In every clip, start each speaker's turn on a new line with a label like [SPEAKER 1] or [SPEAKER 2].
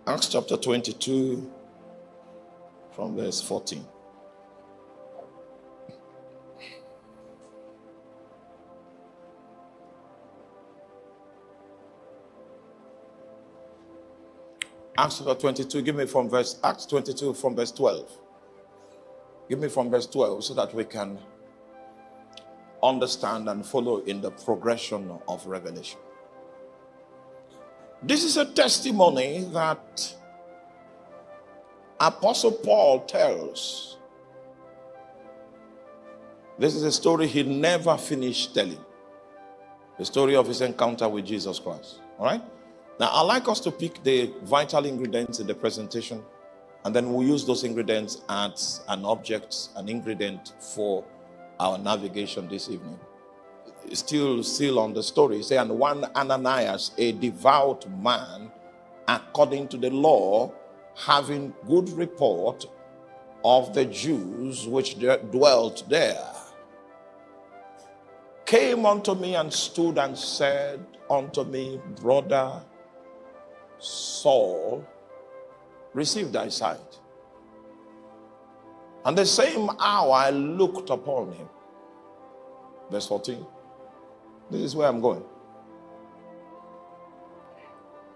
[SPEAKER 1] Acts chapter 22 from verse 14. Acts chapter 22, give me from Acts 22 from verse 12. Give me from verse 12 so that we can understand and follow in the progression of revelation. This is a testimony that Apostle Paul tells. This is a story he never finished telling. The story of his encounter with Jesus Christ. All right? Now, I'd like us to pick the vital ingredients in the presentation, and then we'll use those ingredients as an object, an ingredient for our navigation this evening. Still on the story, say, and one Ananias, a devout man, according to the law, having good report of the Jews which dwelt there, came unto me and stood and said unto me, Brother Saul, receive thy sight. And the same hour I looked upon him. Verse 14. This is where I'm going.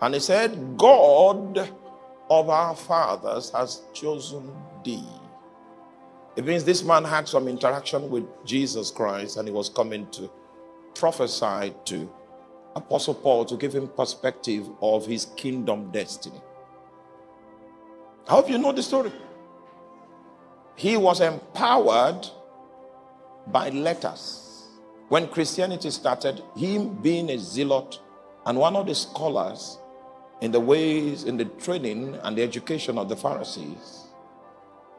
[SPEAKER 1] And he said, God of our fathers has chosen thee. It means this man had some interaction with Jesus Christ, and he was coming to prophesy to Apostle Paul to give him perspective of his kingdom destiny. I hope you know the story. He was empowered by letters. When Christianity started, him being a zealot and one of the scholars in the ways, in the training and the education of the Pharisees,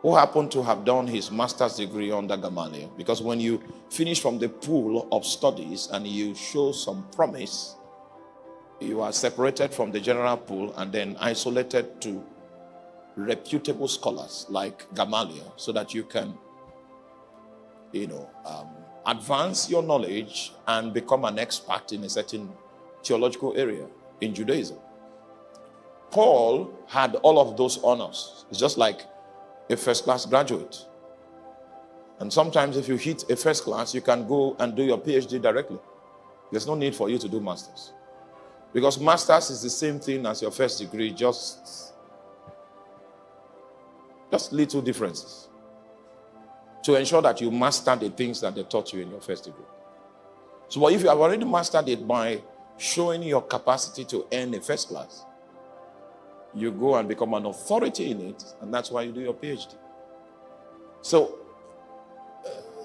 [SPEAKER 1] who happened to have done his master's degree under Gamaliel. Because when you finish from the pool of studies and you show some promise, you are separated from the general pool and then isolated to reputable scholars like Gamaliel, so that you can, advance your knowledge and become an expert in a certain theological area in Judaism. Paul had all of those honors. It's just like a first-class graduate. And sometimes if you hit a first class, you can go and do your PhD directly. There's no need for you to do masters. Because masters is the same thing as your first degree, just little differences, to ensure that you master the things that they taught you in your first degree. So but if you have already mastered it by showing your capacity to earn a first class, you go and become an authority in it, and that's why you do your PhD. So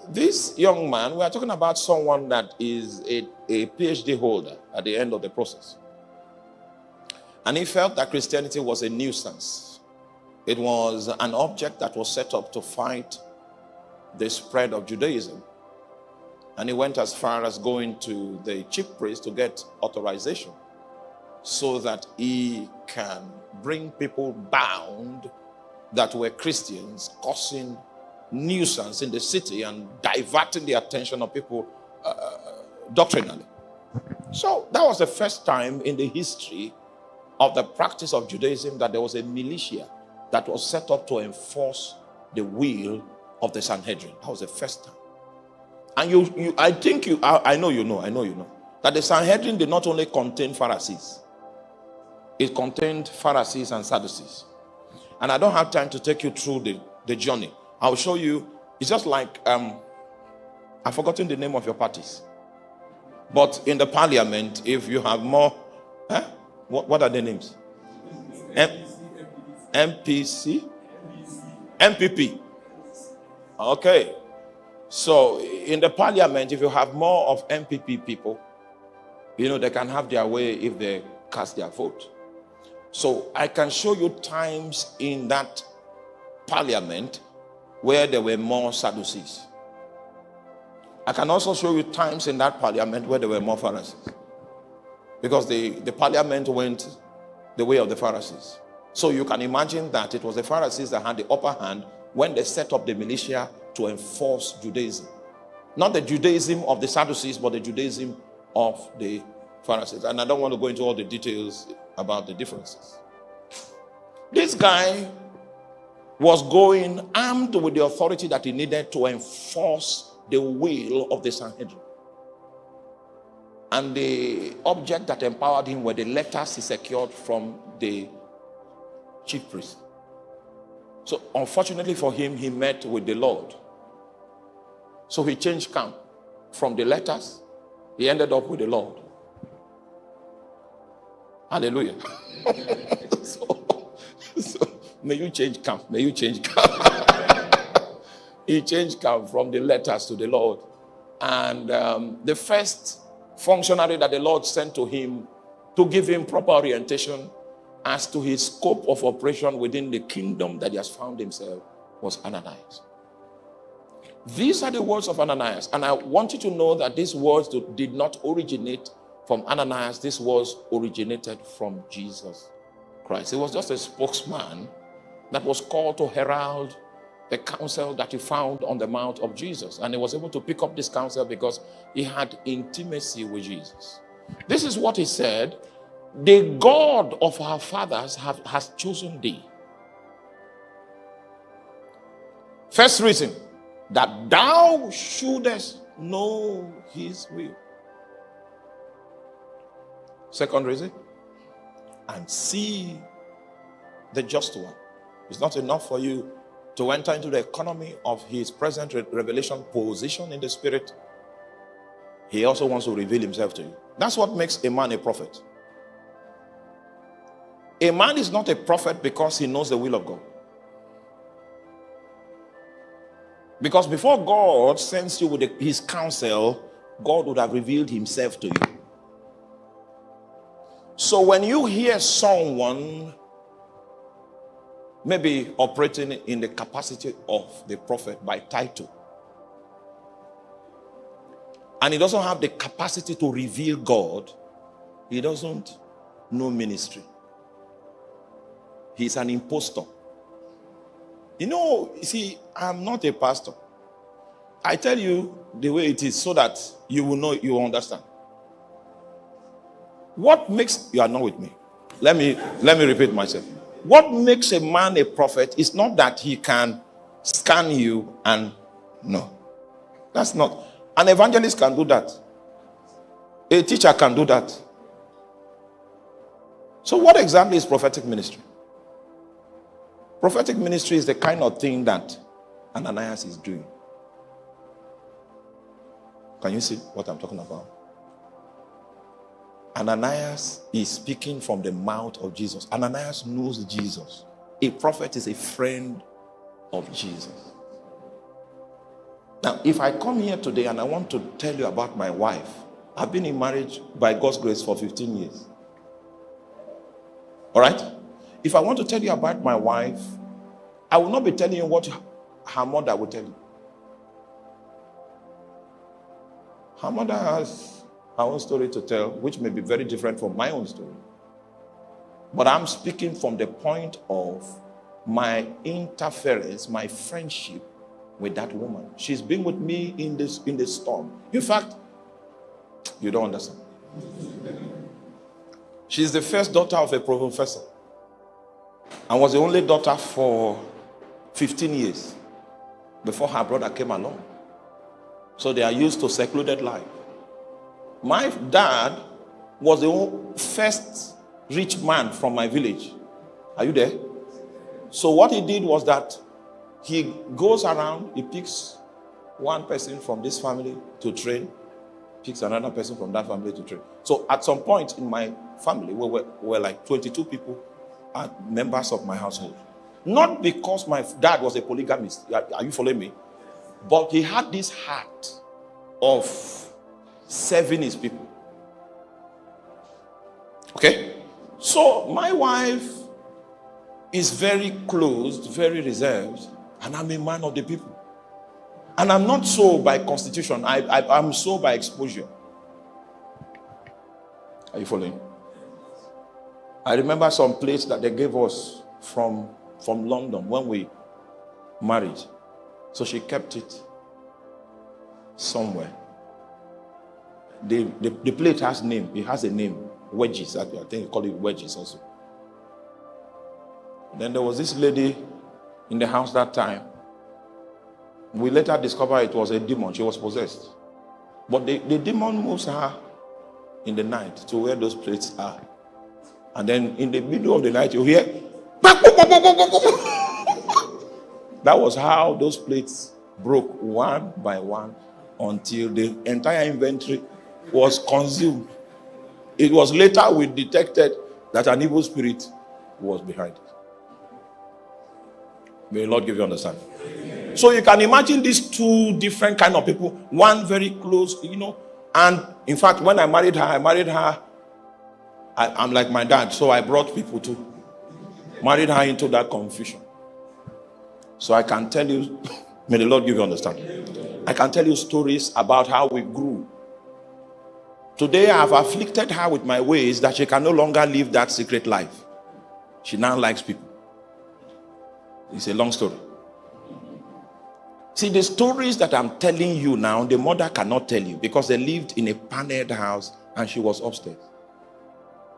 [SPEAKER 1] this young man, we are talking about someone that is a PhD holder at the end of the process. And he felt that Christianity was a nuisance. It was an object that was set up to fight the spread of Judaism. And he went as far as going to the chief priest to get authorization so that he can bring people bound that were Christians, causing nuisance in the city and diverting the attention of people doctrinally. So that was the first time in the history of the practice of Judaism that there was a militia that was set up to enforce the will of the Sanhedrin. That was the first time. And I know you know that the Sanhedrin did not only contain Pharisees. It contained Pharisees and Sadducees. And I don't have time to take you through the journey. I'll show you. It's just like, I've forgotten the name of your parties. But in the parliament, if you have more, what are the names? MPC? MPP. Okay. So in the parliament, if you have more of MPP people, they can have their way if they cast their vote. So I can show you times in that parliament where there were more Sadducees. I can also show you times in that parliament where there were more Pharisees. Because the parliament went the way of the Pharisees. So you can imagine that it was the Pharisees that had the upper hand when they set up the militia to enforce Judaism. Not the Judaism of the Sadducees, but the Judaism of the Pharisees. And I don't want to go into all the details about the differences. This guy was going armed with the authority that he needed to enforce the will of the Sanhedrin. And the object that empowered him were the letters he secured from the chief priest. So unfortunately for him, he met with the Lord. So he changed camp from the letters. He ended up with the Lord. Hallelujah. so may you change camp. May you change camp. He changed camp from the letters to the Lord. And the first functionary that the Lord sent to him to give him proper orientation as to his scope of operation within the kingdom that he has found himself was Ananias. These are the words of Ananias. And I want you to know that these words did not originate from Ananias. These words originated from Jesus Christ. He was just a spokesman that was called to herald the counsel that he found on the Mount of Jesus. And he was able to pick up this counsel because he had intimacy with Jesus. This is what he said: the God of our fathers has chosen thee. First reason, that thou shouldest know his will. Second reason, and see the just one. It's not enough for you to enter into the economy of his present revelation position in the spirit. He also wants to reveal himself to you. That's what makes a man a prophet. A man is not a prophet because he knows the will of God. Because before God sends you with his counsel, God would have revealed himself to you. So when you hear someone maybe operating in the capacity of the prophet by title, and he doesn't have the capacity to reveal God, he doesn't know ministry. He's an impostor. You see, I'm not a pastor. I tell you the way it is so that you will know, you will understand. What makes, you are not with me. Let me repeat myself. What makes a man a prophet is not that he can scan you and no. That's not. An evangelist can do that. A teacher can do that. So what exactly is prophetic ministry? Prophetic ministry is the kind of thing that Ananias is doing. Can you see what I'm talking about? Ananias is speaking from the mouth of Jesus. Ananias knows Jesus. A prophet is a friend of Jesus. Now, if I come here today and I want to tell you about my wife, I've been in marriage by God's grace for 15 years. All right? If I want to tell you about my wife, I will not be telling you what her mother will tell you. Her mother has her own story to tell, which may be very different from my own story. But I'm speaking from the point of my interference, my friendship with that woman. She's been with me in the storm. In fact, you don't understand. She's the first daughter of a professor and was the only daughter for 15 years before her brother came along. So they are used to secluded life. My dad was the first rich man from my village. Are you there? So what he did was that he goes around, he picks one person from this family to train, picks another person from that family to train. So at some point in my family, we were like 22 people are members of my household. Not because my dad was a polygamist. Are you following me? But he had this heart of serving his people. Okay? So my wife is very closed, very reserved, and I'm a man of the people. And I'm not so by constitution. I'm so by exposure. Are you following? I remember some place that they gave us from London when we married. So she kept it somewhere. The plate has name. It has a name. Wedges. I think they call it wedges also. Then there was this lady in the house that time. We later discovered it was a demon. She was possessed. But the demon moves her in the night to where those plates are. And then in the middle of the night, you hear. That was how those plates broke one by one until the entire inventory was consumed. It was later we detected that an evil spirit was behind it. May the Lord give you understanding. So you can imagine these two different kind of people. One very close, and in fact, when I married her, I'm like my dad, so I brought people to married her into that confusion. So I can tell you, may the Lord give you understanding. I can tell you stories about how we grew. Today I have afflicted her with my ways that she can no longer live that secret life. She now likes people. It's a long story. See, the stories that I'm telling you now, the mother cannot tell you because they lived in a paneled house and she was upstairs.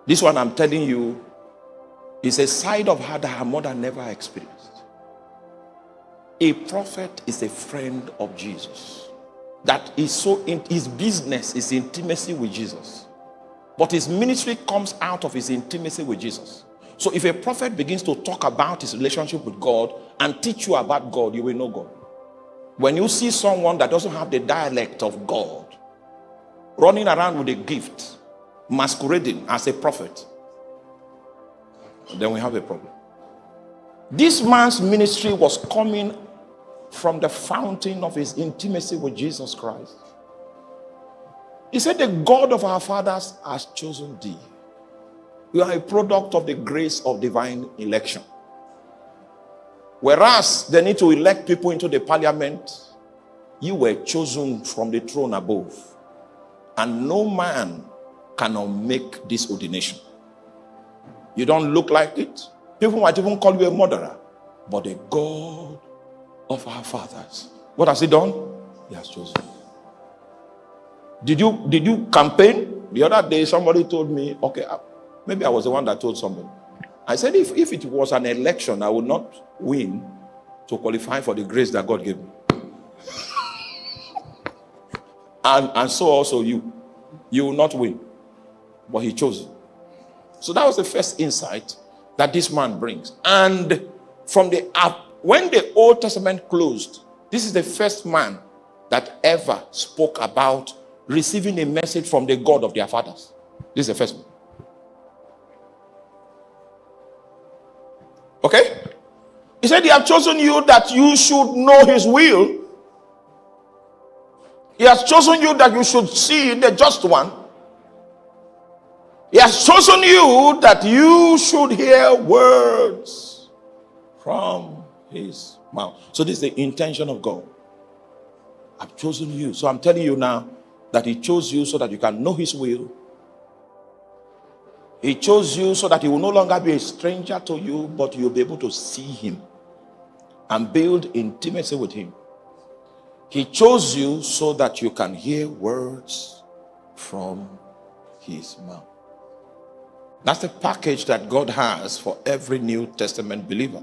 [SPEAKER 1] This one I'm telling you is a side of her that her mother never experienced. A prophet is a friend of Jesus. That is so in his business is intimacy with Jesus. But his ministry comes out of his intimacy with Jesus. So if a prophet begins to talk about his relationship with God and teach you about God, you will know God. When you see someone that doesn't have the dialect of God, running around with a gift, masquerading as a prophet, then we have a problem. This man's ministry was coming from the fountain of his intimacy with Jesus Christ. He said, the God of our fathers has chosen thee. You are a product of the grace of divine election. Whereas they need to elect people into the parliament, you were chosen from the throne above. And no man cannot make this ordination. You don't look like it. People might even call you a murderer. But the God of our fathers, what has he done? He has chosen. Did you campaign? The other day somebody told me, okay, maybe I was the one that told somebody. I said, if it was an election, I would not win to qualify for the grace that God gave me. and so also you will not win. But he chose you. So that was the first insight that this man brings. And from when the Old Testament closed, this is the first man that ever spoke about receiving a message from the God of their fathers. This is the first one. Okay? He said, he has chosen you that you should know his will. He has chosen you that you should see the just one. He has chosen you that you should hear words from his mouth. So this is the intention of God. I've chosen you. So I'm telling you now that he chose you so that you can know his will. He chose you so that he will no longer be a stranger to you, but you'll be able to see him and build intimacy with him. He chose you so that you can hear words from his mouth. That's the package that God has for every New Testament believer.